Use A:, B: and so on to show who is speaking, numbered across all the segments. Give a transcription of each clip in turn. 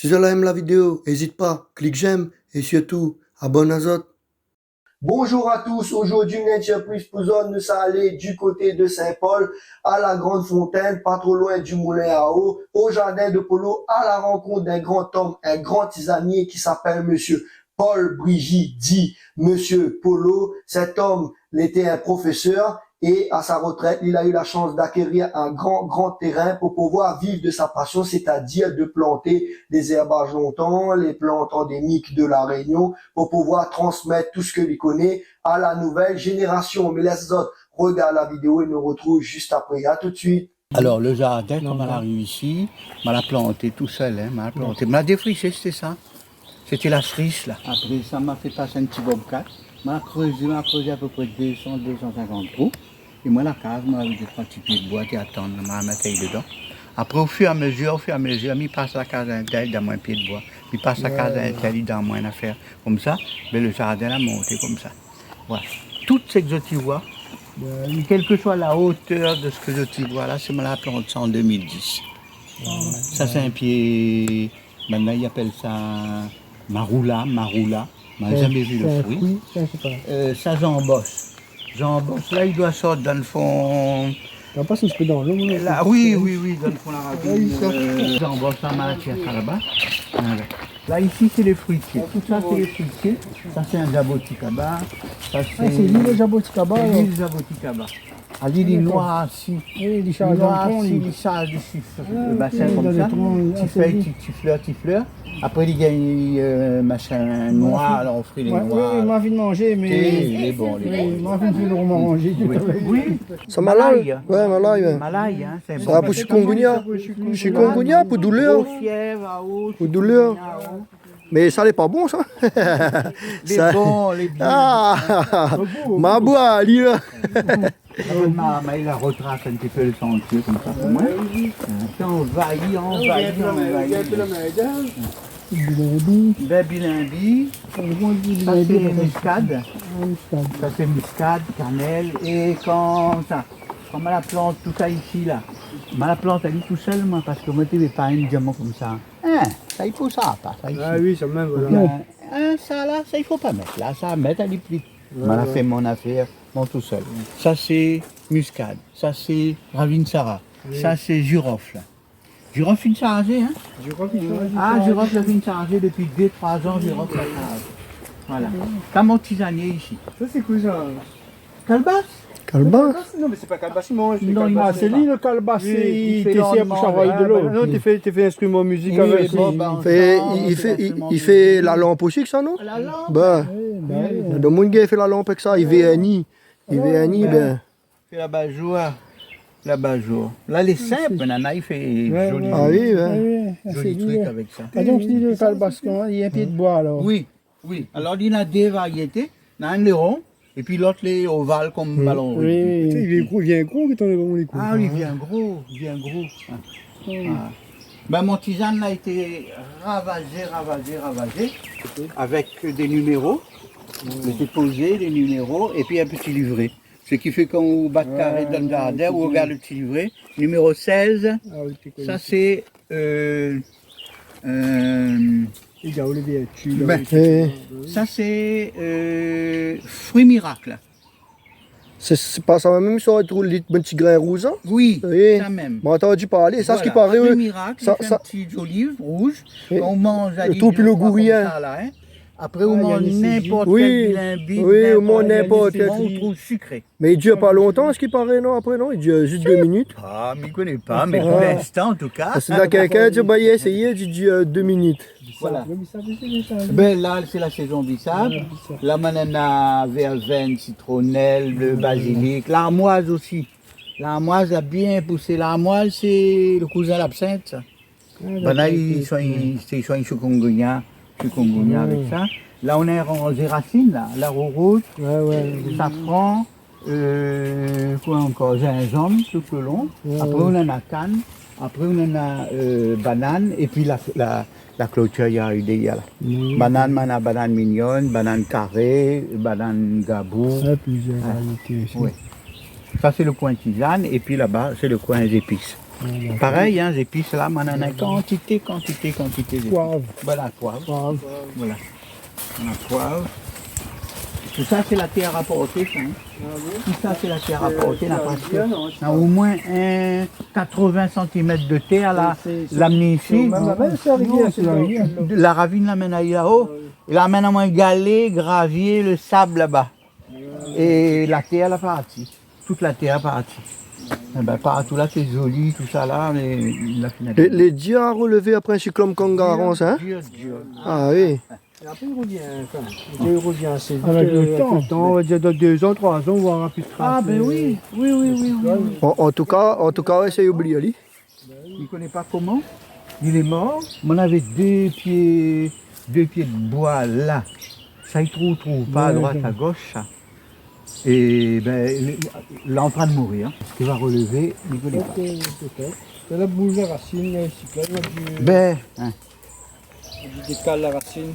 A: Si tu aimes la vidéo, n'hésite pas, clique j'aime et surtout, abonne-toi. Bonjour à tous, aujourd'hui Nature Plus Pouzon, nous sommes allés du côté de Saint-Paul à la Grande Fontaine, pas trop loin du Moulin à Eau, au Jardin de Polo, à la rencontre d'un grand homme, un grand tisanier qui s'appelle Monsieur Paul Brigitte, dit Monsieur Polo. Cet homme était un professeur et à sa retraite, il a eu la chance d'acquérir un grand terrain pour pouvoir vivre de sa passion, c'est-à-dire de planter des herbages longtemps, les plantes endémiques de la Réunion, pour pouvoir transmettre tout ce que il connaît à la nouvelle génération. Mais les autres regardent la vidéo et nous retrouvent juste après. À tout de suite.
B: Alors le jardin, comme elle arrive ici, on l'a planté tout seul, on l'a planté. On l'a défriché, c'était ça. C'était la friche là. Après ça m'a fait passer un petit bobcat. On a creusé à peu près 200-250 trous. Et moi la cave, moi avec des 3 petits pieds de bois et attendre, on m'a mis dedans. Après au fur et à mesure, il passe la case à un tel, il donne moins un pied de bois. Il passe la case à un tel, il donne moins une affaire. Comme ça, mais le jardin a monté comme ça. Voilà. Toutes ces que tu vois, quelle que soit la hauteur de ce que tu vois là, c'est moi la plante ça en 2010. Ça c'est un pied, maintenant ils appellent ça maroula. On n'a jamais vu le fruit. Ça j'embosse. Là il doit sortir dans le fond.
C: On passe un peu dans l'eau.
B: Là, oui, dans le fond la ravine. J'embosse la malatia là-bas. Là ici c'est les fruitiers. Tout ça c'est les fruitiers. Ça c'est un jaboticaba. Ça c'est
C: l'île Jaboticaba.
B: L'île Jaboticaba. À l'île noire, si.
C: Oui, les charges
B: il charge dessus sur le bassin comme ça. Petit fleur. Après, il y a machin noir, alors on fait les noirs.
C: Oui, il m'a envie de manger, mais.
B: Il est bon.
C: Il m'a envie de le manger.
B: Oui.
A: C'est malay? Ouais, malay.
B: Malay, hein. C'est
A: Ça va pour chikungunya? Chikungunya pour douleur? Pour douleur? Mais ça n'est pas bon ça.
B: Les bons, les bien.
A: Ah, ma boîte, lui là.
B: Il la retrace un petit peu le sentier comme ça pour moi. Puis on vaillit. Bilimbi. Ça c'est muscade, cannelle. Et quand on la plante tout ça ici là. On la plante elle est tout seul moi parce que moi je ne vais pas un diamant comme ça. Ça il faut ça pas ça ici.
C: Ah oui, ça même voilà.
B: Ça là, ça il faut pas mettre là, ça mettre à l'éplit. On a fait mon affaire, mon tout seul. Ça c'est muscade, ça c'est ravinsara, ça c'est girofle. Girofle chargé, hein? Girofle vient chargé depuis 2-3 ans, girofle chargé. Voilà. T'as mon tisanier ici.
C: Ça c'est quoi ça?
B: Calebasse?
A: Calebasse?
C: Non, mais c'est pas calebasse, moi.
B: C'est
C: lui le calebasse, il t'essaie pour travailler de l'eau. Non, tu fais instrument musique avec
A: Il fait la lampe aussi que ça, non?
B: La lampe?
A: Ben, le monde qui fait la lampe avec ça, il VNI. Ben.
B: Il fait la bajour. Là, les simples, Nana, il fait joli.
A: Ah oui, ben.
B: Joli truc avec ça.
C: Ah, donc, c'est le calebasse, il y a un pied de bois alors.
B: Oui. Alors, il y a deux variétés. Il y a un les rond, et puis l'autre les ovales comme ballon.
C: Oui. Il vient gros que t'en es vraiment les coups.
B: Ah oui, il vient gros. Ben, mon tisane a été ravagé avec des numéros. J'ai posé des numéros et puis un petit livret. Ce qui fait quand vous battez carré dans le jardin, vous regardez le petit livret. Numéro 16, ça c'est ça c'est fruit miracle.
A: C'est pas ça même sur les petits grains rouges?
B: Oui, ça même.
A: J'ai entendu parler, ça ce qui paraît.
B: Fruit miracle, ça, un petit olive rouge, on mange à
A: tout puis le gourien.
B: Après, on mange n'importe quel bilimbi,
A: n'importe quel.
B: On trouve sucré.
A: Mais il dure pas longtemps, ce qui paraît, non? Après, non? Il dure juste 2 minutes.
B: Ah, mais je ne connais pas, mais pour l'instant, en tout cas.
A: C'est là quelqu'un qui a essayé, il dure 2 minutes.
B: Voilà. Ben là, c'est la saison bissap. Là, on a verveine, citronnelle, le basilic. L'armoise aussi. L'armoise a bien poussé. L'armoise, c'est le cousin de l'absinthe. Ben là, ils sont chikungunya avec ça. Là, on a rangé racines, là, la rouge, safran, quoi encore, gingembre tout le long. Après, on en a canne. Après, on en a banane. Et puis, la clôture, il y a eu des là. Banane, on a banane mignonne, banane carrée, banane gabou.
C: Plusieurs variétés.
B: Ça, c'est le coin tisane. Et puis là-bas, c'est le coin épices. Pareil, hein, les épices là, on en a quantité. d'épices.
C: Poivre.
B: Voilà, poivre.
C: Poivre.
B: Voilà. On a poivre. Tout ça, c'est la terre à porter, ça. Hein. Tout ça, c'est la terre à porter. On a au moins 80 cm de terre là, l'amener ici. La ravine l'amène à là-haut. Il l'amène à moins galet, gravier, le sable là-bas. Et la terre là partie. Toute la terre partie. Eh ben, partout là, c'est joli, tout ça là, mais la finalité.
A: Les dieux à relever après un cyclone Kangarons, hein? Ah oui.
C: Et après, il revient. Il revient assez vite. Avec le temps, on va dire dans 2 ans, 3 ans, on va avoir plus de traces.
B: Ah ben oui.
A: En tout cas, ouais, c'est oublié, lui.
B: Il ne connaît pas comment.
C: Il est mort.
B: On avait 2 pieds de bois là. Ça il trouve pas à droite, à gauche. Ça. Et ben, il est en train de mourir. Ce qu'il va relever, il ne connaît pas.
C: Peut-être. Ça a bougé la racine, le cyclone,
B: Ben, hein.
C: il décale la racine.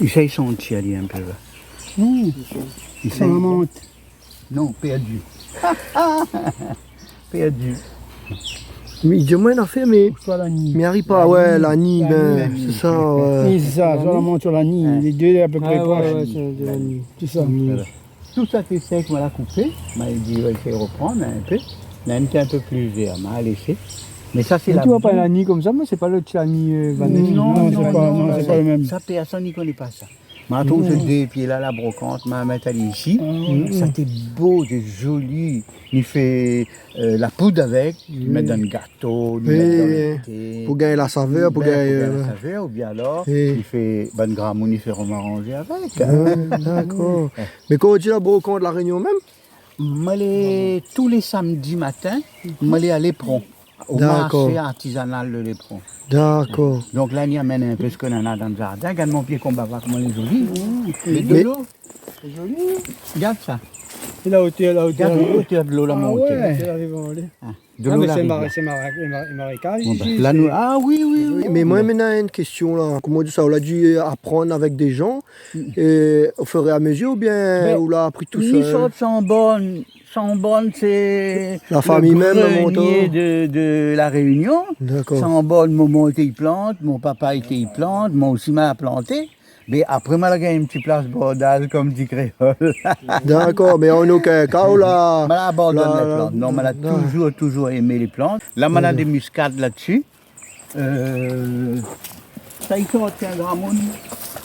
B: Il sentit aller un peu là. Il
C: Ça remonte.
B: Non, perdu. Perdu.
A: Mais il dit, moi, il a fait, mais.
C: Soit la nuit.
A: Mais il arrive pas, ouais, la nid, ben, c'est ça, ouais.
C: Oui, c'est ça, soit la monte sur la nuit. Les deux à peu près proches. C'est la nuit. C'est ça.
B: Voilà. Tout ça qui est sec, on l'a coupé. Il dit, il faut reprendre un peu. Il a un peu plus vert, on a laissé. Mais ça, c'est
C: Mais
B: la.
C: tu vois pas la nuit comme ça, moi, c'est pas le Tchani Vanessa.
B: Non,
C: c'est pas le même.
B: Ça, personne n'y connaît pas ça. Maintenant, je deux pieds là, la brocante, ma mettre ici. Ça, c'est beau, c'est joli. Il fait la poudre avec, il met dans le gâteau, il met dans le thé.
A: Pour gagner la saveur, pour gagner.
B: La saveur, ou bien alors,
A: Et-
B: il fait bonne gramoune, il fait romanger avec.
A: D'accord. Mais quand on dit la brocante de la Réunion même?
B: Tous les samedis matins, je à l'éperon, au
A: D'accord.
B: marché artisanal de l'éperon.
A: D'accord.
B: Donc là, il amène un peu ce qu'on en a dans le jardin. Regarde mon pied qu'on va voir comment il est joli. Mais de l'eau.
C: C'est joli.
B: Regarde ça.
C: Et la hauteur, la hauteur.
B: Regarde la hauteur de l'eau, la montée.
C: C'est la rivière.
B: De
C: Ah,
B: l'eau,
C: mais
B: la
C: c'est
B: rivière.
C: marécage
B: Bon, ben,
C: ici.
B: là, nous... Ah oui, oui.
A: Mais moi, maintenant, une question là. Comment on dit ça? On a dû apprendre avec des gens et au fur et à mesure ou bien on l'a appris tout
B: Les
A: seul?
B: choses sont bonnes. C'est
A: La famille même, le
B: grenier
A: montant.
B: de la Réunion.
A: D'accord.
B: Sans bonne, maman était y plante, mon papa était y plante, moi aussi m'a planté. Mais après, moi, j'ai une petite place bordage, comme dit créole.
A: D'accord, mais en aucun cas, on l'a.
B: Je abandonne
A: la-
B: les plantes. Non,
A: la-
B: je toujours aimé les plantes. Là, on a des muscades là-dessus. Ça, il contient un grand monde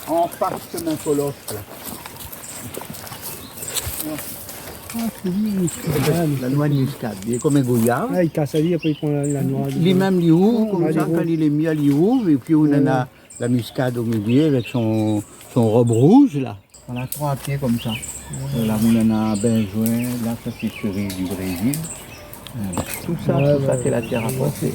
B: en face comme un colosse. Là. La noix de muscade, il est comme un goyave.
C: Ah, il casse la vie, après il prend la noix.
B: Il est même l'iouvre, comme
C: Ah,
B: ça,
C: l'iouvre.
B: quand il est mis à l'iouvre, et puis on en a la muscade au milieu avec son robe rouge, là. On a 3 pieds comme ça. Là, on en a Benjoin, là, ça c'est cerise du Brésil. Tout ça, c'est la terre à porter.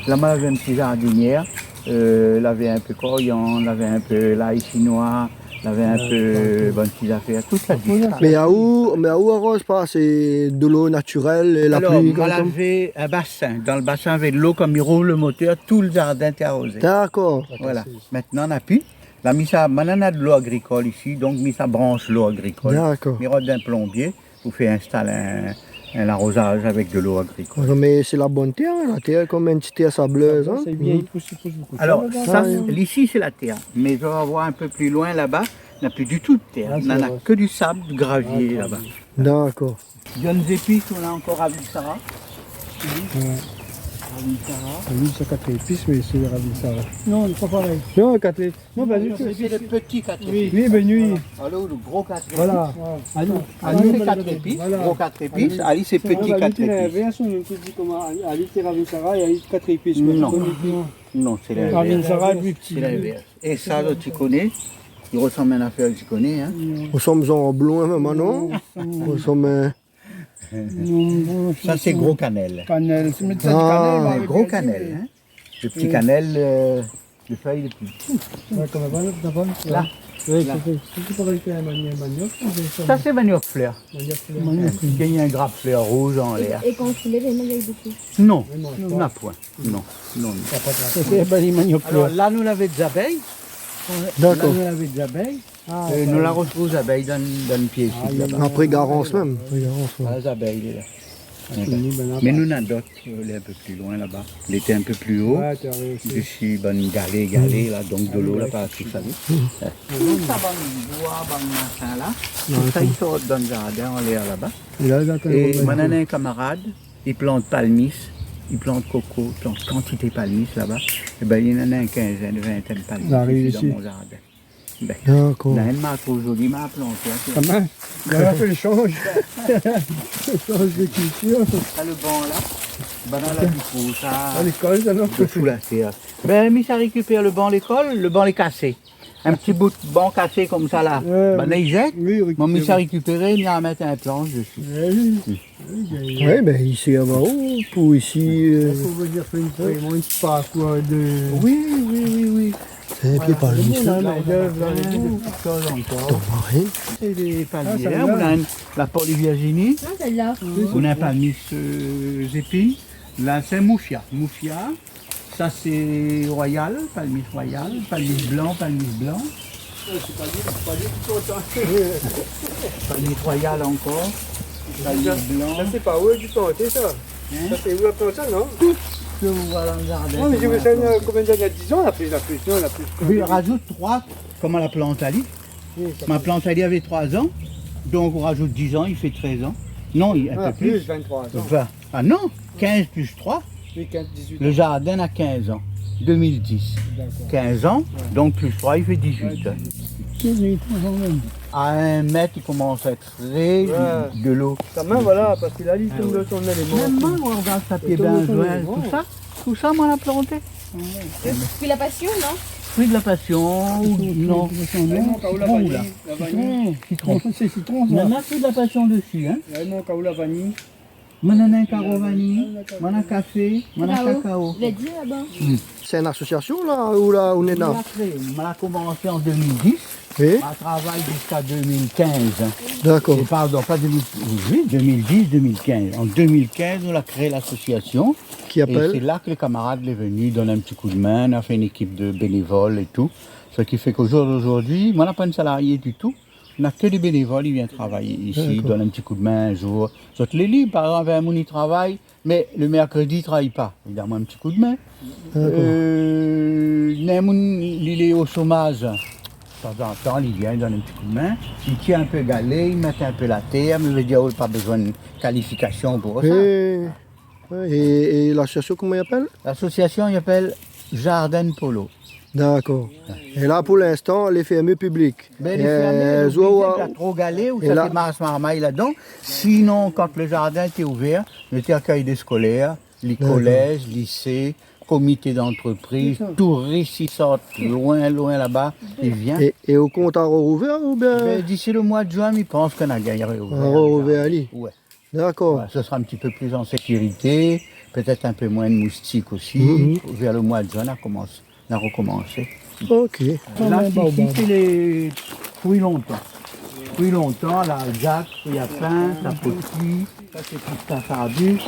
B: Là, on avait une petite jardinière, on avait un peu coriandre, on avait un peu l'ail chinois, on avait un peu bonne petite affaire, tout ça.
A: Mais à où arrose pas? C'est de l'eau naturelle et la
B: Alors,
A: pluie
B: on
A: comme ça?
B: avait un bassin. Dans le bassin, avec de l'eau, comme il roule le moteur, tout le jardin était arrosé.
A: D'accord.
B: Voilà. Maintenant, on n'a plus. Là, on a de l'eau agricole ici, donc ça branche l'eau agricole.
A: D'accord.
B: Il d'un plombier pour faire installer un arrosage avec de l'eau agricole.
A: Mais c'est la bonne terre, la terre est comme une petite terre sableuse. Hein?
C: C'est bien, il pousse beaucoup.
B: Alors, ça,
A: ouais.
B: ici, c'est la terre. Mais je vais voir un peu plus loin là-bas, on n'a plus du tout de terre.
C: Ah,
B: On n'en a
C: vrai.
B: que du sable, du gravier là-bas.
A: D'accord.
B: Jeunes épices, on a encore à Vissara.
C: Lui, c'est 4 épices, mais c'est le ravissara. Non, c'est pas pareil. Non, 4 épices. Non, pas du tout.
B: C'est le petit 4
C: Oui,
B: épices.
C: oui, ben oui.
B: Alors, le gros 4 épices.
C: Voilà.
B: Ali, c'est 4 épices,
C: Voilà.
B: gros 4 épices. Ali, c'est petit 4 épices.
C: L'inverse, on te dit comment Ali, c'est ravissara, il y a 4 épices.
B: Non. Non, c'est l'inverse.
C: Ravissara est plus petit.
B: C'est l'inverse. Et ça, tu connais, il ressemble à une affaire que tu connais. Hein.
A: Nous sommes en blanc maintenant. Nous sommes.
B: Ça, c'est gros cannelle.
C: Cannelle, c'est mettre ça
A: Ah,
C: de cannelle.
B: Un gros cannelle. Hein. Le petit cannelle, le feuille le plus petit.
C: Ouais, comme avant, d'avant.
B: Là.
C: Oui,
B: Là.
C: c'est pas avec un manioc.
B: Ça, c'est manioc fleur.
C: Manioc.
B: Il gagne un grappe fleur rouge en l'air.
D: Et quand tu lèves, il y a dessus.
B: Non, on n'a point. Non, non.
C: Ça, c'est pas des manioc.
B: Alors là, nous l'avons des abeilles.
A: D'accord.
B: Là, nous l'avons des abeilles.
C: Ah,
B: Nous la retrouvons aux abeilles dans le pied ici. là-bas.
A: Après Garance même. Après Garance, ouais.
B: Ah, les abeilles, il est là. Mais nous, on a d'autres, elle est un peu plus loin là-bas. Il était un peu plus haut.
C: Ouais, t'as réussi.
B: Je suis bonne galée, là, donc de l'eau là, par tout ça. Tout ça, bon bois, bon machin là. Tout ça, ils sortent dans le jardin, on l'air là-bas. Et mon un camarade, il plante palmis, il plante coco, il plante quantité de palmis là-bas. Et ben, il y en a une quinzaine, une vingtaine de palmis ici dans mon jardin. Ben,
A: D'accord.
B: là, elle m'a trop joli, m'a planté.
C: Comment? Il a fait le change. Le change de culture.
B: Ça, le banc là, ben, dans la bifou, ça.
C: À l'école, ça non?
B: De fou la terre. Ben, mais ça récupère le banc à l'école, le banc est cassé. Un petit bout de banc cassé comme ça là. Ben, là, il jette. Moi, mais ça récupéré, il a mettre un planche dessus.
A: Oui, ben ici à Mao, pour ici.
C: Il faut dire vraiment une part quoi de.
B: Oui.
A: C'est puis pas le
B: C'est des palmiers. On a la Polyvirginie.
D: Celle-là.
B: On a un palmis épines. Là, c'est Moufia. Moufia. Ça, c'est Royal, palmis Royal, palmis blanc. Palmis Royal encore. Palmis blanc.
C: Ça, c'est pas où du planté, ça? Ça, c'est où la planté, non?
B: Que vous voilà dans le jardin.
C: Non, mais je me souviens combien d'années? Il y a 10 ans, la plus. Non, la plus.
B: Oui, rajoute 3, comme à la plante Ali. Ma plante Ali avait 3 ans, donc on rajoute 10 ans, il fait 13 ans. Non, un peu plus.
C: 23 ans.
B: 20. Ah non, 15 plus 3.
C: Oui, 15, 18
B: Le jardin a 15 ans. 2010.
C: D'accord.
B: 15 ans, donc plus 3, il fait 18. À 1 mètre, il commence à être frais, de l'eau.
C: Quand même, voilà, parce qu'il a dit tout le son élément.
B: Même moi, on regarde sa pied benzoin, tout ça, moi, on a planté.
D: Puis la passion, non?
B: Fruit de la passion, ou non, citron, là.
C: La vanille.
B: Citron.
C: C'est citron,
B: Il y en a fruit de la passion dessus, hein.
C: Il y a la vanille.
B: Manana caro vanille, mana café, mana cacao.
D: Il a dit là-bas.
A: C'est une association là où là on est
B: On
A: là.
B: l'a créé. On a commencé en 2010.
A: Oui.
B: On travaille jusqu'à 2015.
A: D'accord.
B: Et pardon, pas 2010-2015. En 2015, on a créé l'association.
A: Qui
B: Et c'est
A: appelle?
B: là que les camarades sont venus donner un petit coup de main. On a fait une équipe de bénévoles et tout. Ce qui fait qu'au jour d'aujourd'hui, moi, on n'a pas de salarié du tout. On n'a que des bénévoles, ils viennent travailler ici, ils donnent un petit coup de main un jour. Soit les libres, par exemple, un moun, il travaille, mais le mercredi, il ne travaille pas. Il donne un petit coup de main. Un moun, il est au chômage. De temps en temps, il vient, il donne un petit coup de main. Il tient un peu galé, il met un peu la terre, mais il veut dire, oh, pas besoin de qualification pour ça.
A: Et l'association, comment il appelle?
B: L'association, il appelle Jardin Polo.
A: D'accord. Et là, pour l'instant, les fermés publics.
B: Ben, les fermés, il y a trop galé ou
A: et
B: ça
A: là-
B: fait masse marmaille là-dedans. Sinon, quand le jardin était ouvert, on était accueilli des scolaires, les collèges, lycées, comités d'entreprise, touristes, ils sortent loin là-bas, ils viennent.
A: Et au compte à rouvert ou bien
B: Ben, d'ici le mois de juin, ils pensent qu'on a gagné.
A: à rouvert Ali?
B: Ouais.
A: D'accord.
B: Ouais, ce sera un petit peu plus en sécurité, peut-être un peu moins de moustiques aussi. Vers le mois de juin, on a recommencé.
A: Ok.
B: Là, ici, c'est les fruits longtemps. Fruits longtemps, là, Jacques, fruits à pain, sapoti, ça c'est pistacharbus,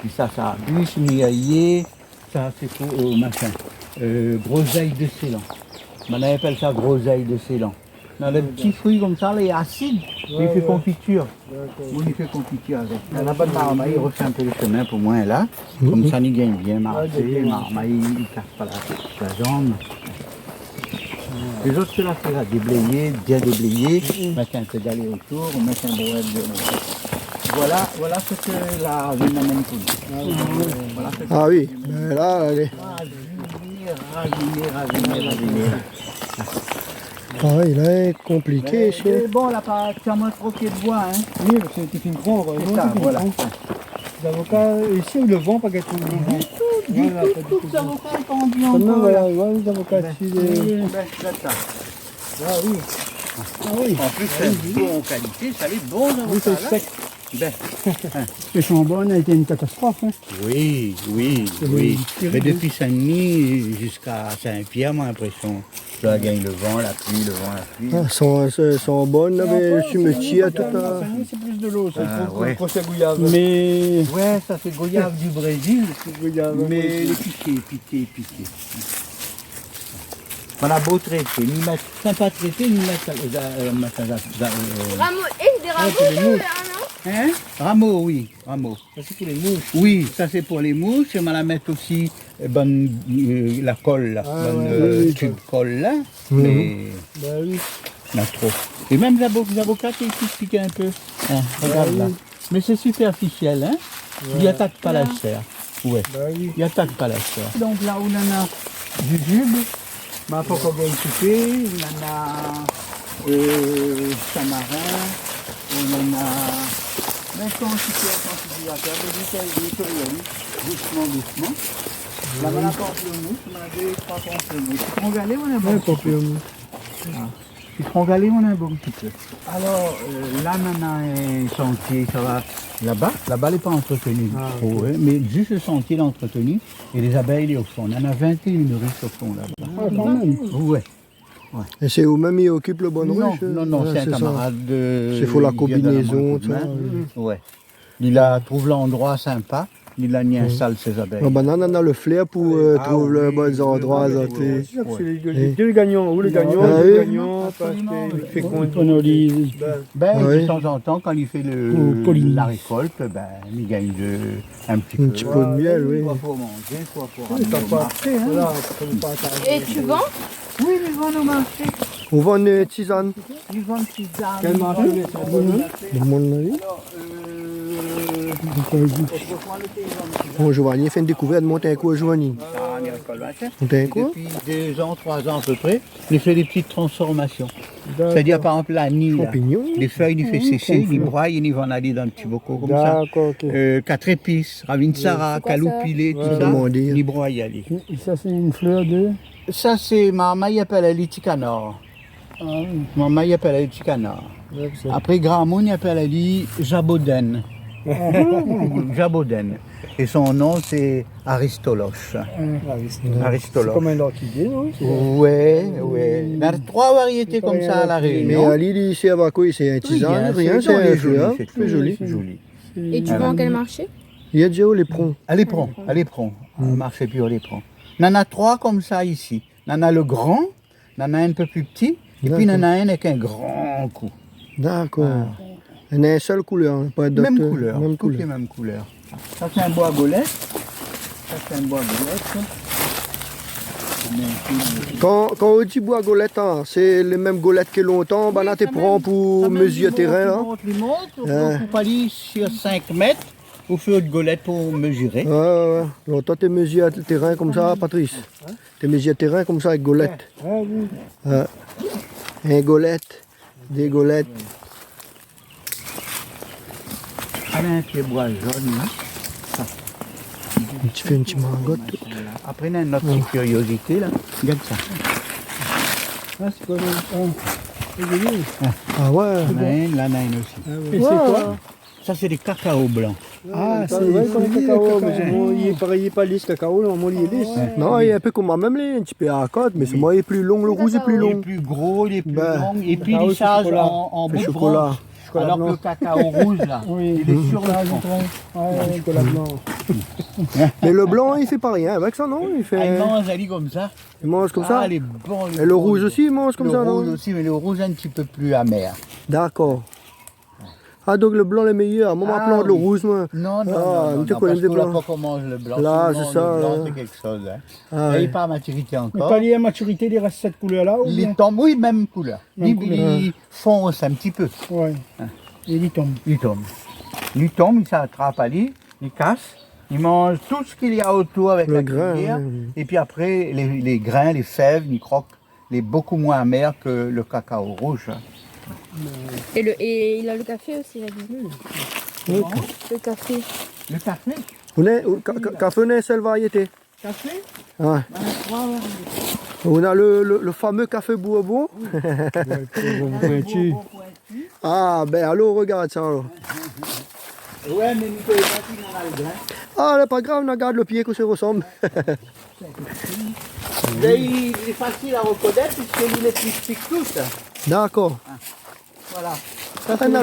B: pistacharbus, miraillé, ça c'est pour machin, groseille de Ceylan. On appelle ça groseille de Ceylan. Dans les petits fruits comme ça, là, il est acide, il fait confiture. Oui, il fait confiture avec. La bonne marmaille, il refait un peu le chemin pour moi là. Comme ça, il gagne bien marcher, marmaille, il ne casse pas la jambe. Les autres, ceux-là, c'est là, déblayer, bien déblayer, mettre un peu d'aller autour, mettre un brouette de... Voilà ce que la vie m'amène pour nous. Voilà ce que
A: Ah oui. Mais là, allez.
B: raviner.
A: Ah oui, là, c'est compliqué ici.
B: C'est bon, là, pas tellement trop pied de bois, hein.
C: Oui, parce que c'est une grande.
B: C'est ça, voilà.
C: Les avocats, ici, le vent, pas quelque chose.
B: Du tout, les avocats, ils ont bien
C: Seulement,
B: encore.
C: voilà, les avocats ici.
B: Ah oui. En plus, c'est bon en qualité, ça les bons avocats.
C: Oui, c'est
B: là.
C: sec.
B: Ben,
C: Le Chambonne a été une catastrophe. Hein.
B: oui. Mais depuis Saint-Denis jusqu'à Saint-Pierre, j'ai l'impression que là, gagne le vent, la pluie.
A: Ah, sont bonnes, là, mais le cimetière, tout là.
C: C'est plus de l'eau, c'est
B: ouais.
C: pour ces gouillaves. Mais.
B: Ouais, ça c'est goyave du Brésil, mais les piqués. On a beau traiter, ni mettre, sans pas traiter, ni mettre
D: Rameau, et des rameaux, là, non?
B: Hein? Rameau, oui, rameau.
C: Ça, c'est pour les mouches.
B: Oui, ça c'est pour les mouches. Et on va la mettre aussi, la colle, là,
C: Ah, ouais,
B: tube colle là.
A: Mhm.
B: Mais
C: Bah oui.
B: il y en a trop. Et même les avocats qui piquent un peu. Hein, regarde
C: oui.
B: là. Mais c'est superficiel, hein? Il n'attaque pas la chair. Ouais.
C: Bah oui.
B: Il n'attaque pas la chair. Donc là où on en a jujube, ma faut bien coupé, on en a samarin, on en a. Mais quand tu fais un conciliateur, doucement. Là, on a pamplemousse, on a 2-3 pamplemousses. Citron-galé, on a bon
C: Ouais,
B: petit peu.
C: pamplemousse.
B: Citron-galé, on a un bon petit peu. Alors, là, on a un sentier, ça va là-bas. Là-bas, il n'est pas entretenu trop, hein, mais juste le sentier est entretenu. Et les abeilles, il est au fond. On en a 21 ruches au fond là-bas.
C: Ah, quand même.
B: Ouais.
A: Et c'est où-même il occupe le bon
B: Non,
A: ruche?
B: non,
A: Ouais,
B: c'est un
A: ça.
B: camarade de.
A: C'est faut la
B: il vient de
A: combinaison,
B: main de
A: ça.
B: main. Ouais. Il a trouvé l'endroit sympa. Il a y installe ses abeilles.
A: Ah, bah, non, on a le flair pour trouver les bons endroits.
B: oui,
A: santé.
C: C'est sûr que c'est les deux gagnants. Ou les gagnants,
A: Ah,
C: les
A: oui.
C: gagnants, parce
B: Absolument.
C: qu'il fait qu'on
B: Ben,
A: Ah oui.
B: de temps en temps, quand il fait la récolte, ben, il gagne un petit
A: Un
B: peu.
A: petit peu de miel, oui.
B: Soit pour manger, soit pour
C: Oui,
B: amener
C: t'as
B: au
C: pas-
B: marché. Hein.
C: Voilà, faut pas attendre.
D: Et tu vends?
B: Oui, ils vendent au marché.
A: On vend une tisane.
B: Ils vendent tisane.
C: Quel marché,
B: ils
C: ça
B: vendent
C: donne,
B: du
C: hein?
B: café.
A: Tout le monde l'a dit.
B: Alors, autrefois, le pays vendait tisane.
A: Bon, Giovanni fait une découverte de monter un coup à Giovanni.
B: Ah, il y a pas loin, ça.
A: Monter un
B: Et
A: coup?
B: depuis 2 ans, 3 ans à peu près, il fait des petites transformations. C'est-à-dire, par exemple, la nille, là,
A: Champignons.
B: les feuilles, il fait sécher, il broie, il va en aller dans le petit bocaux comme ça.
C: D'accord, ok.
B: 4 épices, ravinsara,
D: C'est quoi ça?
B: caloupilé, tout
A: Ouais,
B: ça,
A: demander.
B: il broie y aller.
C: Et ça, c'est une fleur de.
B: Ça, c'est maman, il appelle elle liticanor.
C: Ah oui.
B: Maman, il appelle elle liticanor. Après, grand monde, il appelle elle jaboden. Jaboden. Et son nom, c'est Aristoloche.
C: C'est
B: Aristoloche.
C: comme un orchidée, non?
B: Ouais. Il y a 3 variétés comme ça à La
A: Mais
B: Réunion.
A: Ali, il sait avoir quoi? C'est un tisane, rien, c'est un fleur. C'est joli.
B: C'est joli.
D: Et tu vends à quel marché?
A: Il y a déjà où les prongs.
B: À l'éperon. Marché pur l'éperon. Il y en a 3 comme ça ici. Il y en a le grand, il y en a un peu plus petit, et puis il y en a un avec un grand coup.
A: D'accord. Il y en a une seule couleur, pas d'autres.
B: Même couleur,
A: Même
B: toutes les
A: couleur.
B: mêmes couleurs. Ça c'est un bois golette. Ça c'est un bois golette.
A: Quand on dit bois golette, hein, c'est les mêmes golettes que longtemps, bah là tu prends pour mesurer terrain. Hein.
B: Il monte, on peut aller sur 5 mètres, au feu de golette pour mesurer.
A: Ouais. Longtemps tu mesures le terrain comme ça, Patrice. Tu mesures le terrain comme ça avec golette.
C: Ah oui.
A: Un golette, des golettes.
B: Avec un pied bois jaune là.
A: Tu fais une petite margotte.
B: Voilà. Après, il y a une autre petite curiosité là. Regarde ça.
C: Ah, c'est quoi? C'est joli.
A: Ah ouais.
B: La naine aussi.
C: Et c'est quoi?
B: Ça, c'est des cacao blancs.
C: Ah, c'est comme le cacao. Mais moi, il est pareil, il est pas lisse, cacao, là, moi, il est lisse.
A: Non, il est un peu comme moi, même les un petit peu à côte, mais c'est moi il est plus long, le rouge est plus
B: Il est
A: long.
B: plus gros, il est plus
A: Ben,
B: long, et puis
C: cacao,
B: il
C: c'est
B: charge
C: chocolat.
B: en bout
A: Le
B: de
A: chocolat.
B: branche.
C: Chocolat
B: Alors que
C: blanc.
B: le cacao rouge là,
C: Oui.
B: il est sur le
C: Là,
B: fond.
C: ouais, chocolat blanc.
A: Mais le blanc il fait pas rien avec ça, non? Il
B: Elle
A: fait.
B: mange, elle est comme ça.
A: Il mange comme
B: Ah,
A: ça.
B: elle est bon.
A: Et le rouge aussi, il mange comme
B: le
A: ça,
B: rouge
A: non?
B: aussi, mais le rouge un petit peu plus amer.
A: D'accord. Ah, donc le blanc le meilleur. Moi,
B: Ah,
A: je plante le
B: oui.
A: rouge, moi.
B: Non,
A: Ah,
B: non,
A: tu
B: non,
A: connais
B: parce
A: des
B: qu'on l'a
A: blancs.
B: pas qu'on mange le blanc.
A: Là,
B: Sinon,
A: c'est ça,
B: le blanc,
A: là.
B: c'est quelque chose. Hein.
A: Ah,
B: Il n'est
A: ouais.
B: pas à maturité
C: Mais
B: encore.
C: pas lié à maturité, il reste cette couleur-là, ou
B: Il
C: bien?
B: tombe, oui, même couleur.
C: Même
B: Il fonce un petit peu.
C: Ouais. Et il tombe.
B: Il tombe. Il tombe, il s'attrape à lui, il casse, il mange tout ce qu'il y a autour avec
A: Le
B: la
A: grain,
B: cuillère.
A: oui.
B: Et puis après, les grains, les fèves, il croque, il est beaucoup moins amer que le cacao rouge.
D: Et il a le café aussi, il a dit.
B: Comment
D: Le café.
B: Le café.
A: Café, on a une seule variété.
B: Café
A: Ouais.
B: On a 3 variétés.
A: On a le fameux café Bourbon.
C: Pointu.
A: Ah, ben alors, regarde ça. Alors.
B: Ouais, mais Nico est parti dans le grain.
A: Ah, là, pas grave, on regarde le pied que ça ressemble.
B: Mais il est facile à reconnaître puisqu'il est plus petit que tout. Ça.
A: D'accord.
B: Voilà.
A: Ah, on a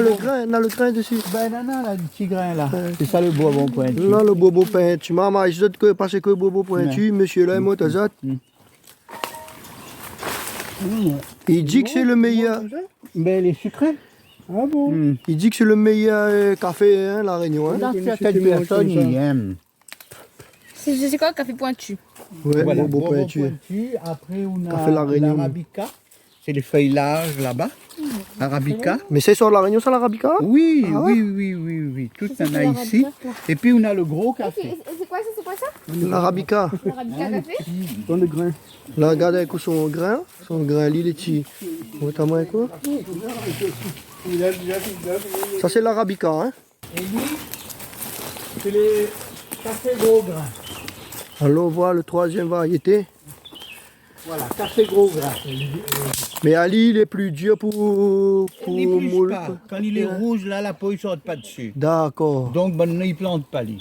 A: le grain dessus.
B: Ben non, là, le petit grain là. C'est ça le bourbon pointu.
A: Là, le bobo pointu. Maman, je dis que parce que le bobo pointu, monsieur là, moi, t'as ça. Il dit que c'est le meilleur.
B: Ben il est sucré.
C: Ah bon?
A: Il dit que c'est le meilleur café, hein, La Réunion. Hein.
B: Là,
C: connais
B: certaines
C: des
B: personnes
C: comme ça.
B: y aiment.
D: C'est quoi le café pointu?
A: Ouais,
B: Voilà,
A: beau
B: Bourbon
A: pointu.
B: pointu. Après, on
A: Café La
B: a
A: Réunion.
B: l'arabica. C'est les feuillages là-bas. Arabica.
A: Mais c'est sur La Réunion, ça, l'arabica?
B: Oui,
A: Ah ouais?
B: oui. Tout
D: C'est
B: en
D: ça,
B: a
D: l'arabica,
B: ici.
D: là.
B: Et puis, on a le gros café.
D: C'est quoi ça? C'est quoi ça?
A: L'arabica.
D: L'arabica café?
C: Dans le grain.
A: Là, regardez avec son grain, lui, il est petit. Notamment quoi? Ça, c'est l'arabica, hein.
B: Et lui, c'est les cafés gros grains.
A: Alors, on voit le troisième variété.
B: Voilà, café gros grains.
A: Mais Ali, il est plus dur pour
B: Il n'épluche
A: moule.
B: pas. Quand il est rouge, là, la peau ne saute pas dessus.
A: D'accord.
B: Donc, maintenant, il ne plante pas, lui.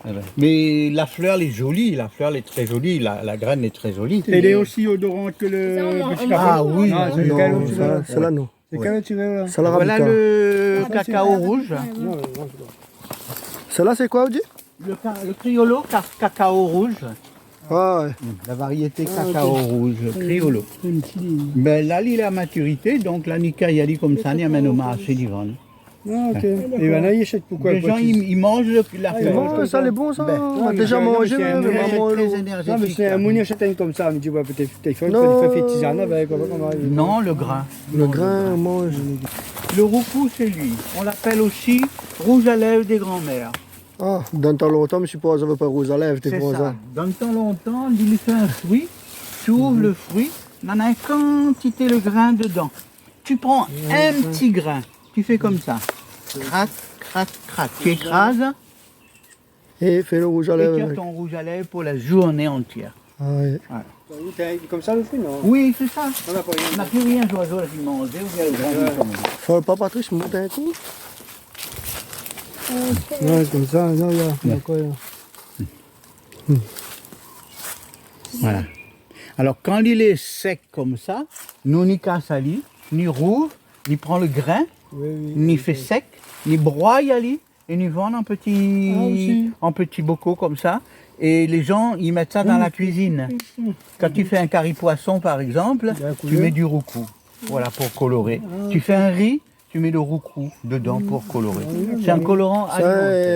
B: Ah ben. Mais la fleur, elle est jolie. La fleur, elle est très jolie. La graine est très jolie.
C: Elle est aussi odorante que le
D: Ça, on
C: petit
D: mange.
C: café.
B: Ah oui,
C: Non, c'est
A: Non,
C: lequel tu
A: ça,
C: veux?
A: c'est là, non.
C: C'est quel tu veux là?
A: C'est l'arabica.
B: Voilà le cacao rouge.
C: Non, non, c'est pas.
A: Celle-là, c'est quoi, vous dites?
B: Le criollo, cacao rouge.
A: Ah, ouais.
B: La variété cacao rouge, criollo. Ben, là, il est à maturité. Donc, là, Nika, il a dit comme ça, il amène au marché d'Ivan.
C: Ah, ok. Et ben là, il achète pourquoi?
B: Les gens, ils mangent la fleur.
A: Bon, ça, c'est bon, ça.
B: Ben,
A: On a
C: mais
A: déjà
C: c'est- non,
A: mangé,
C: mais c'est un
A: mais
C: mélange
A: maman,
B: très
A: l'eau.
C: Non, mais
B: énergétique.
C: c'est un
B: là.
C: moni achète un comme ça. On me dit, ouais, peut-être tu
A: Non.
C: fais tisane avec. Comment
B: Non, le grain.
A: Le grain, on mange.
B: Le roucou, c'est lui. On l'appelle aussi rouge à lèvres des grands-mères.
A: Ah, dans le temps longtemps, je suppose, ça veut pas rose à lèvres, t'es
B: C'est
A: pour
B: ça.
A: ça.
B: Dans le temps longtemps, il fait un fruit, tu ouvres le fruit, il y en a une quantité de grain dedans. Tu prends un petit grain, tu fais comme ça. Crac, crac, crac. Tu écrases
A: Et fais le rouge à
B: et
A: lèvres.
B: tu as
A: avec.
B: ton rouge à lèvres pour la journée entière.
A: Ah, ouais.
C: Comme ça, le fruit, non?
B: Oui, c'est ça.
C: On n'a pas
B: On
C: rien.
B: n'a plus rien d'oiseau à manger, ou bien le grain qui tombe.
A: Faut pas, Patrice, monter un coup.
C: Non, c'est comme ça. Non, il y a quoi là?
B: Voilà. Alors quand il est sec comme ça, nous ni casse à lui, ni rouvre, ni prend le grain,
C: Oui, oui.
B: ni fait sec, ni broie à lui, et ni vend en petits bocaux comme ça. Et les gens, ils mettent ça dans la cuisine. Quand tu fais un curry poisson par exemple, tu mets du roucou, voilà, pour colorer. Tu fais un riz, tu mets le roucou dedans pour colorer. C'est un colorant
A: Ça,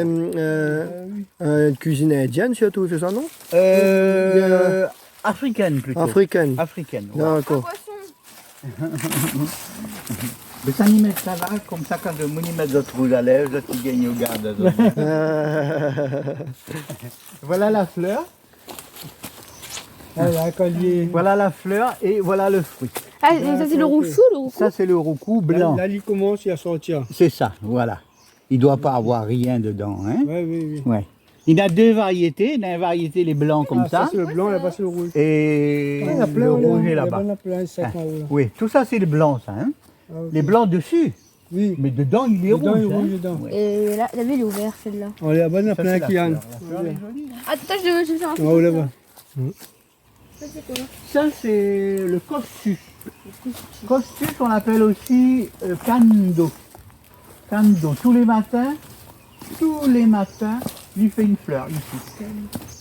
B: alimentaire.
A: une cuisine indienne, surtout, c'est ça, non?
B: Africaine plutôt.
A: Africaine.
B: Africaine, ouais.
A: D'accord.
B: Mais ça y met ça là, comme ça quand le monde y met d'autres rouges à lèvres, d'autres qui gagnent au garde. Voilà la fleur,
C: Ah, là, collier.
B: voilà la fleur et voilà le fruit.
D: Ah, ça c'est le rouchou, le roucou?
B: Ça c'est le roucou blanc.
C: Là, il commence à sortir.
B: C'est ça, voilà. Il ne doit pas avoir rien dedans. Hein?
C: Oui, oui, oui.
B: Ouais. Il y a deux variétés. Il y a une variété les blancs comme
C: Ah, ça,
B: ça.
C: c'est le blanc, là-bas, c'est le rouge.
B: Et
C: Ah, il y a plein,
B: le
C: là.
B: rouge est
C: Il y a
B: là-bas.
C: plein, 5 en haut, là.
B: Oui, tout ça c'est le blanc ça. Hein?
C: Ah, ok.
B: Les blancs dessus,
C: Oui.
B: mais dedans il est
C: Dedans,
B: rouge.
C: il est rouge
B: hein.
C: dedans.
B: Ouais.
D: Et là, la ville est ouverte celle-là.
C: On est là-bas, il y en a
B: Ça,
C: plein
B: c'est
C: qui
B: la
C: en.
B: fleur. La fleur est jolie, hein.
D: Attends, je vais faire un
C: En haut, là-bas.
D: Ça c'est quoi?
B: Ça, c'est le costus. Costus, on l'appelle aussi cando. Cando. Tous les matins, il fait une fleur ici.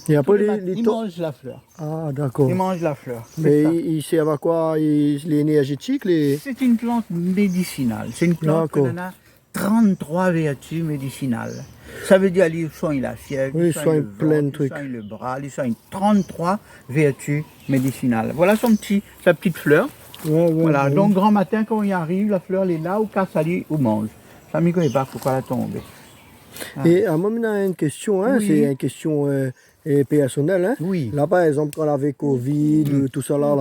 A: Et
B: Tous
A: après,
B: les matins, il
A: les
B: mange la fleur.
A: Ah, d'accord.
B: Il mange la fleur. C'est
A: Mais
B: ça.
A: il sert à quoi? Il est énergétique, les...
B: C'est une plante médicinale. C'est une plante qui
A: D'accord.
B: a 33 vertus médicinales. Ça veut dire qu'il soigne la fièvre,
A: Oui,
B: il soigne
A: soigne
B: le
A: plein de
B: ventre,
A: trucs.
B: il soigne le bras, il soigne 33 vertus médicinales. Voilà sa petite fleur.
C: Ouais, ouais.
B: Voilà,
C: ouais.
B: donc grand matin quand on y arrive, la fleur elle est là, ou casse à lui, ou mange. Ça ne connaît pas pourquoi elle a tombé.
A: Et à moi, maintenant, une question, hein,
B: Oui.
A: c'est une question personnelle. Hein.
B: Oui.
A: Là, par exemple, quand on avait Covid, tout ça là,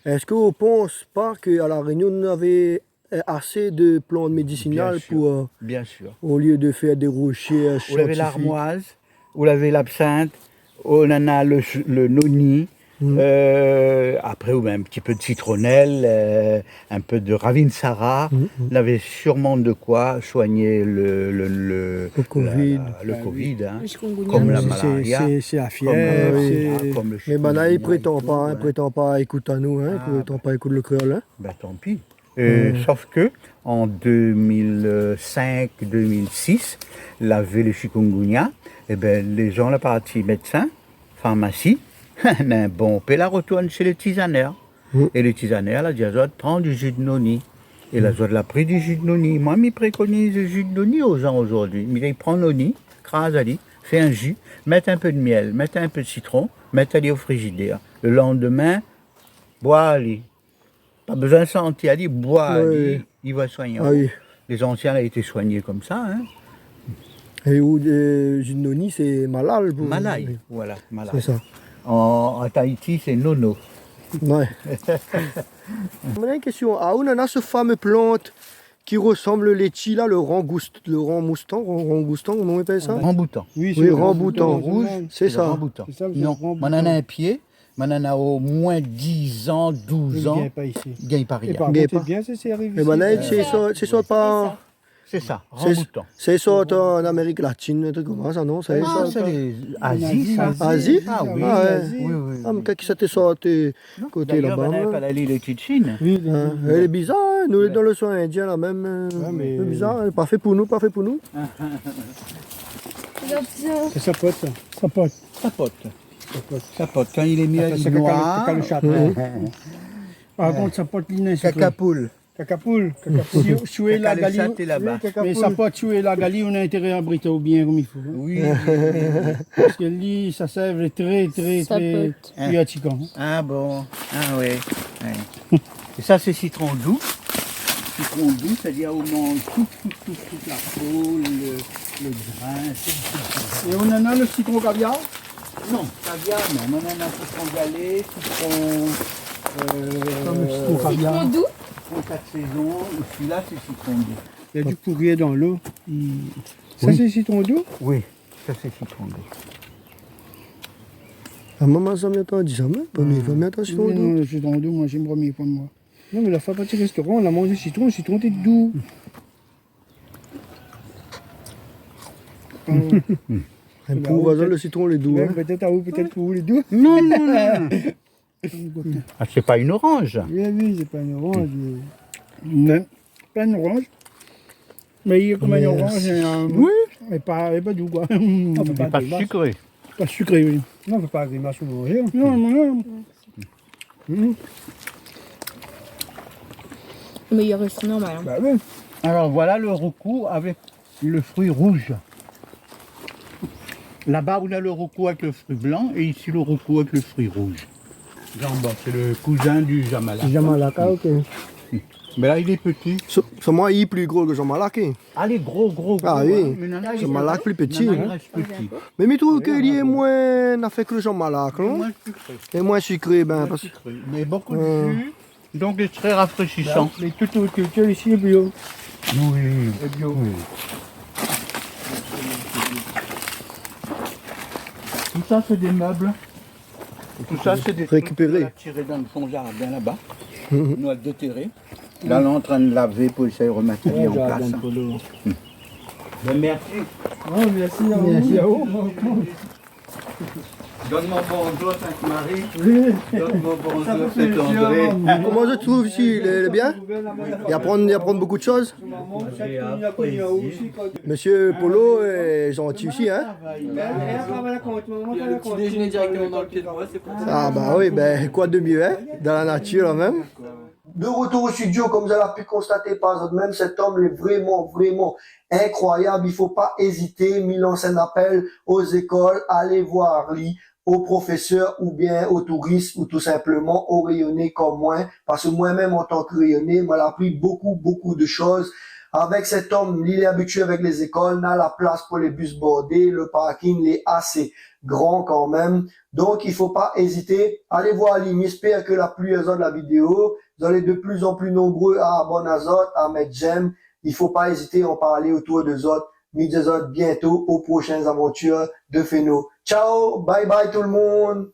A: est-ce qu'on ne pense pas qu'à La Réunion, on avait assez de plantes médicinales
B: Bien sûr.
A: pour,
B: Bien sûr.
A: au lieu de faire des rochers
B: Vous avez
A: scientifiques?
B: l'armoise, vous avez l'absinthe, on en a le noni, après on met un petit peu de citronnelle, un peu de ravinsara. On avait sûrement de quoi soigner le
A: Covid.
B: le Covid, hein,
D: Le chikungunya.
B: comme la
C: C'est-
B: malaria.
C: C'est la
B: Comme,
C: fièvre.
B: voilà, comme le
A: Mais maintenant, il
B: chikungunya
A: prétend
B: et tout,
A: pas, hein,
B: ouais.
A: prétend pas écouter à nous, hein,
B: Ah,
A: prétend pas écouter le créole. Hein.
B: Ben, tant pis. Sauf que en 2005-2006, la ville de chikungunya, eh ben, les gens, la partie médecin, pharmacie, un bon, puis la retourne chez les tisaneurs. Et les tisaneurs, la diazote, prend du jus de noni. Et là, je l'ai pris du jus de noni. Moi, je préconise du jus de noni aux gens aujourd'hui. Mais ils prennent noni, crase ali, fait un jus, mettre un peu de miel, mettre un peu de citron, mettre ali au frigidaire. Le lendemain, bois ali. Pas besoin de sentir ali, bois ali. Il va soigner.
C: Ah oui.
B: Les anciens ont été soignés comme ça. Hein.
C: Et où jus de noni, c'est malal.
B: Malay, voilà. Malay.
C: C'est ça.
B: En Tahiti, c'est nono.
C: Ouais. On a une question. Ah, on a ce fameux plante qui ressemble au litchi, là, le rangoustan, comment on appelle ça?
B: Ramboutan.
C: Oui, ramboutan rouge, c'est ça.
B: Ramboutan.
C: C'est ça, le
B: Non,
C: ramboutan.
B: on en a un pied, mais on en a au moins 10 ans, 12 ans.
C: Il ne vient pas ici.
B: Il gagne pas
C: Et
B: rien.
C: par
A: Gagne
C: contre,
A: pas.
C: c'est bien, c'est arrivé
A: Et
C: ici.
A: ben là, c'est ça pas.
B: C'est ça, ramboutan.
A: C'est ça en Amérique latine, un truc comme ça, non? C'est
B: Ah,
A: ça.
B: c'est les Asie, ça.
A: Asie?
B: Ah oui,
A: Ah ouais.
B: oui, oui.
A: Ah, mais quand ça t'est sorti côté
B: D'ailleurs, on n'avait
A: là-bas.
B: pas la l'île de Chine.
C: Oui,
A: Hein, elle est bizarre, hein, nous dans le soin indien là même.
C: mais-
A: C'est bizarre, elle est pas fait pour nous, pas fait pour nous.
D: Regarde ça.
C: c'est sa pote, ça. Sa pote.
B: Ça pote.
C: Sa pote.
B: Ça pote. Quand il est mis à
C: C'est
B: noir,
C: caca le chat. Par contre, sa pote, l'île, c'est
B: cacapoule.
C: Cacapoule. Chouer la
B: Caca le
C: galie.
B: chat est là-bas.
C: Mais sa pote, chouer la galie, on a intérêt à abriter au bien comme il faut. hein.
B: Oui.
C: Parce que lui, ça sève est très,
D: Sa pote.
C: pratiquant.
B: Ah bon. Ah oui. Ouais. Et ça, c'est citron doux. Citron doux, c'est-à-dire on mange toute la peau, le grain.
C: Et on en a le citron caviar.
B: Non, caviar, non. On en a citron galé, citron...
C: Citron caviar.
D: Citron doux.
B: Citron 4 saisons. Et celui-là, c'est citron doux.
C: Il y a du courrier dans l'eau. Ça, c'est citron doux?
B: Oui, ça, c'est citron doux.
A: Ah, maman, ça m'attend dit ça, mais pas mais attention.
C: Non, le citron doux, moi, j'aime premier pour moi. Non, mais la fois partie restaurant, on a mangé le citron était doux.
A: Un pour voisin, le citron, les doux.
C: Ouais,
A: Hein.
C: peut-être à vous, peut-être pour vous les doux.
B: Non, non, non. Ah, c'est pas une orange.
C: Oui, oui, c'est pas une orange. Non, pas une orange. Mais il est comme une orange,
B: Oui.
C: mais pas doux, quoi.
B: Mais pas sucré.
C: Pas sucré, oui. Non, on ne fait pas grimace ou manger. Non, non, non.
D: Mais il reste normal. Hein.
C: Bah oui.
B: Alors voilà le roucou avec le fruit rouge. Là-bas, on a le roucou avec le fruit blanc et ici le roucou avec le fruit rouge. Jambon, c'est le cousin du jamalak.
C: Jamalaka, ok.
B: Mais là, il est petit.
A: C'est moi, il est plus gros que Jean-Malac. Hein.
B: Ah, les gros.
A: Ah
B: hein.
A: oui,
B: Mais il y en a,
A: Jean-Malac plus petit.
B: il y en a, il
A: Hein.
B: reste petit.
A: Mais je trouve qu'il est moins fait que le Jean-Malac, non?
B: Moins sucré.
A: Et moins sucré, ben.
B: Moins
A: Parce...
B: sucré. Mais beaucoup de jus, donc il est très rafraîchissant.
C: Les toutes les cultures ici, est bio.
B: Oui.
C: Et bio.
B: Tout ça, c'est des meubles. Tout ça, c'est des
A: Récupérés.
B: trucs qu'on a tirés dans son jardin là-bas. Nous, à déterrer. Là, on est en train de laver pour essayer de remettre bien en place. Ben, merci.
C: Oh, merci à vous. Merci à vous.
B: Donne-moi bonjour Sainte-Marie.
C: Oui.
B: Donne-moi bonjour Saint-André.
A: Comment je trouve ici? Il est bien? Il apprend beaucoup de choses. Monsieur Polo est gentil aussi, hein?
E: Petit déjeuner directement dans le pied de moi, c'est pour ça.
A: Ah bah oui, ben quoi de mieux, hein? Dans la nature même. De retour au studio, comme vous avez pu constater par vous-même, cet homme est vraiment incroyable. Il faut pas hésiter, il lance un appel aux écoles, allez voir lui, aux professeurs ou bien aux touristes ou tout simplement aux rayonnés comme moi. Parce que moi-même, en tant que rayonné, m'a appris beaucoup de choses. Avec cet homme, il est habitué avec les écoles, n'a la place pour les bus bordés, le parking est assez grand quand même. Donc, il faut pas hésiter. Allez voir Ali. J'espère que la pluie de la vidéo, vous allez de plus en plus nombreux à abonner à Zot, à mettre j'aime. Il faut pas hésiter à en parler autour de Zot. Mis de Zot bientôt aux prochaines aventures de Phéno. Ciao, bye bye tout le monde.